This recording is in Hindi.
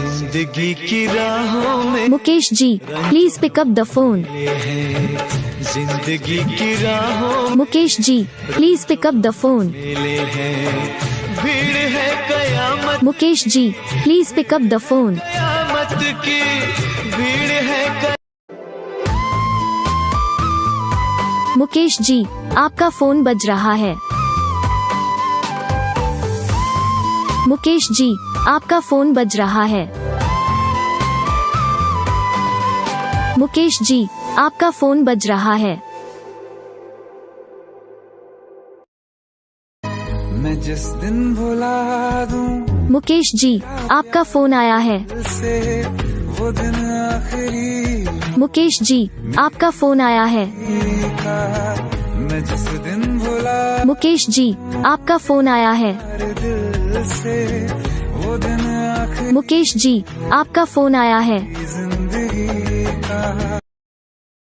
जिंदगी की राहों में Mukesh ji, please pick up the phone. जिंदगी की राहों Mukesh ji, please pick up the phone. मिले हैं, भीड़ है कयामत, Mukesh ji, please pick up the phone. कयामत की भीड़ है। मुकेश जी, आपका फोन बज रहा है। मुकेश जी, आपका फोन बज रहा है। मुकेश जी, आपका फोन बज रहा है। मैं जिस दिन भुला दूं मुकेश जी, आपका फोन आया है। से वो दिन आखिरी मुकेश जी, आपका फोन आया है। का, मैं जिस दिन भुला मुकेश जी, आपका फोन आया है। दिल से वो दिन आखिरी मुकेश जी, आपका फोन आया है। जिंदगी